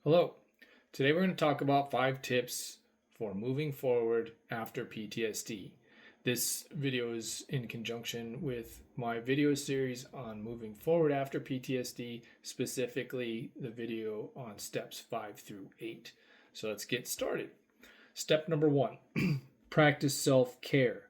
Hello. Today we're going to talk about 5 tips for moving forward after PTSD. This video is in conjunction with my video series on moving forward after PTSD, specifically the video on steps 5 through 8. So let's get started. Step number 1, practice self-care.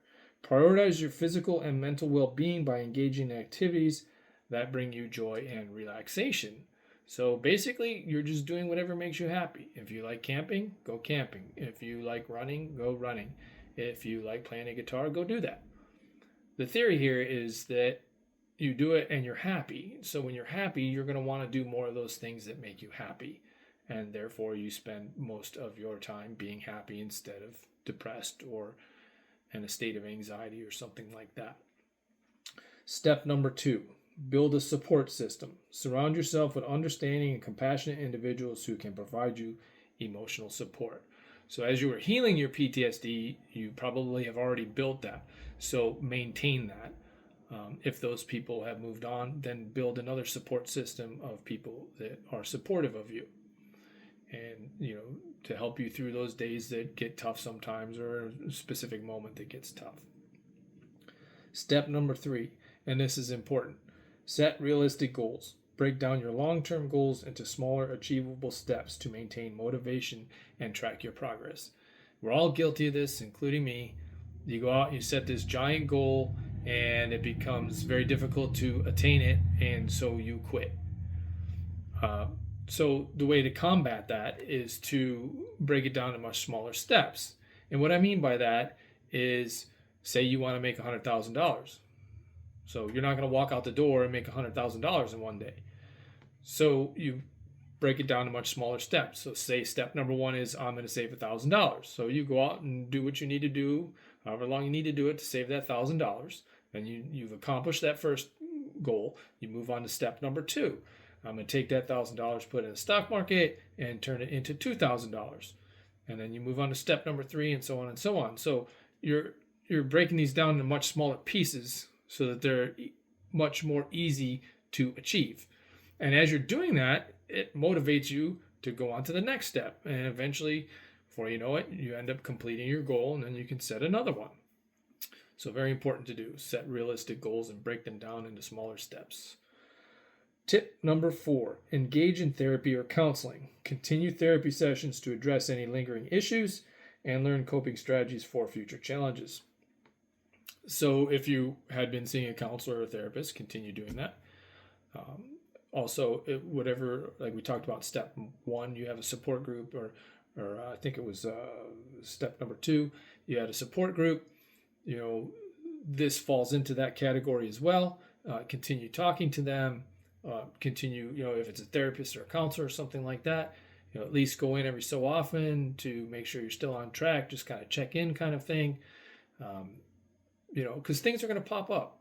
Prioritize your physical and mental well-being by engaging in activities that bring you joy and relaxation. So basically, you're just doing whatever makes you happy. If you like camping, go camping. If you like running, go running. If you like playing a guitar, go do that. The theory here is that you do it and you're happy. So when you're happy, you're going to want to do more of those things that make you happy. And therefore, you spend most of your time being happy instead of depressed or in a state of anxiety or something like that. Step number 2, build a support system. Surround yourself with understanding and compassionate individuals who can provide you emotional support. So as you were healing your PTSD, you probably have already built that. So maintain that. If those people have moved on, then build another support system of people that are supportive of you. And, to help you through those days that get tough sometimes or a specific moment that gets tough. Step number 3, and this is important. Set realistic goals. Break down your long-term goals into smaller, achievable steps to maintain motivation and track your progress. We're all guilty of this, including me. You go out, you set this giant goal, and it becomes very difficult to attain it, and so you quit. So the way to combat that is to break it down to much smaller steps. And what I mean by that is, say you want to make $100,000. So you're not going to walk out the door and make $100,000 in one day. So you break it down to much smaller steps. So say step number 1 is I'm going to save $1,000. So you go out and do what you need to do, however long you need to do it to save that $1,000. Then you've accomplished that first goal. You move on to step number 2. I'm going to take that $1,000, put it in the stock market, and turn it into $2,000. And then you move on to step number 3, and so on and so on. So you're breaking these down into much smaller pieces so that they're much more easy to achieve. And as you're doing that, it motivates you to go on to the next step. And eventually, before you know it, you end up completing your goal, and then you can set another one. So very important to do. Set realistic goals and break them down into smaller steps. Tip number 4, engage in therapy or counseling. Continue therapy sessions to address any lingering issues and learn coping strategies for future challenges. So if you had been seeing a counselor or a therapist, continue doing that. Also, whatever, like we talked about step 1, you have a support group, or I think it was step number 2, you had a support group. This falls into that category as well. Continue talking to them. Continue, if it's a therapist or a counselor or something like that, at least go in every so often to make sure you're still on track, just kind of check in kind of thing. Because things are going to pop up.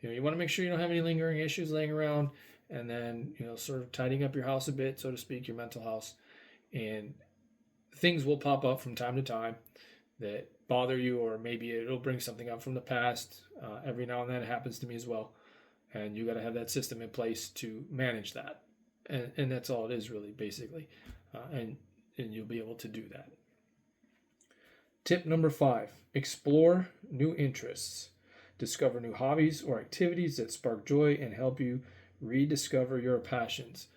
You want to make sure you don't have any lingering issues laying around, and then, sort of tidying up your house a bit, so to speak, your mental house. And things will pop up from time to time that bother you, or maybe it'll bring something up from the past. Every now and then it happens to me as well. And you got to have that system in place to manage that. And that's all it is, really, basically. And you'll be able to do that. Tip number 5, explore new interests. Discover new hobbies or activities that spark joy and help you rediscover your passions.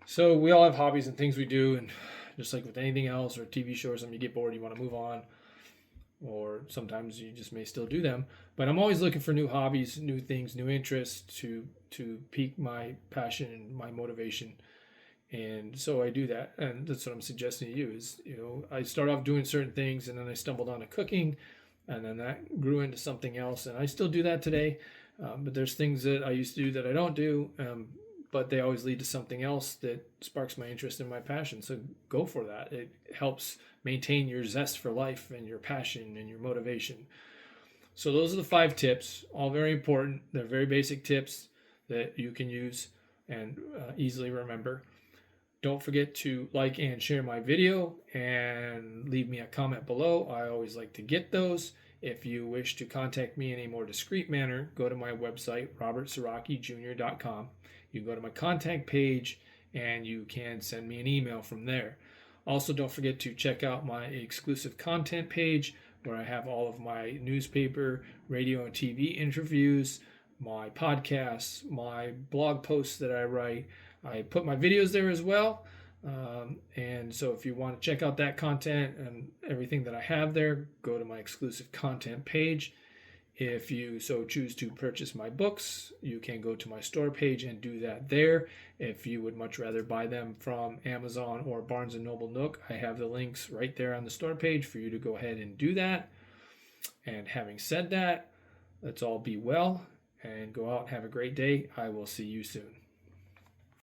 So we all have hobbies and things we do, and just like with anything else, or a TV show or something, you get bored, you want to move on, or sometimes you just may still do them. But I'm always looking for new hobbies, new things, new interests to pique my passion and my motivation. And so I do that, and that's what I'm suggesting to you is, I start off doing certain things, and then I stumbled on cooking, and then that grew into something else, and I still do that today. But there's things that I used to do that I don't do, but they always lead to something else that sparks my interest and my passion. So go for that. It helps maintain your zest for life and your passion and your motivation. So those are the 5 tips, all very important. They're very basic tips that you can use and easily remember. Don't forget to like and share my video and leave me a comment below. I always like to get those. If you wish to contact me in a more discreet manner, go to my website, robertsorakijr.com. You can go to my contact page and you can send me an email from there. Also, don't forget to check out my exclusive content page where I have all of my newspaper, radio, and TV interviews, my podcasts, my blog posts that I write. I put my videos there as well. And so if you want to check out that content and everything that I have there, go to my exclusive content page. If you so choose to purchase my books, you can go to my store page and do that there. If you would much rather buy them from Amazon or Barnes & Noble Nook, I have the links right there on the store page for you to go ahead and do that. And having said that, let's all be well and go out and have a great day. I will see you soon.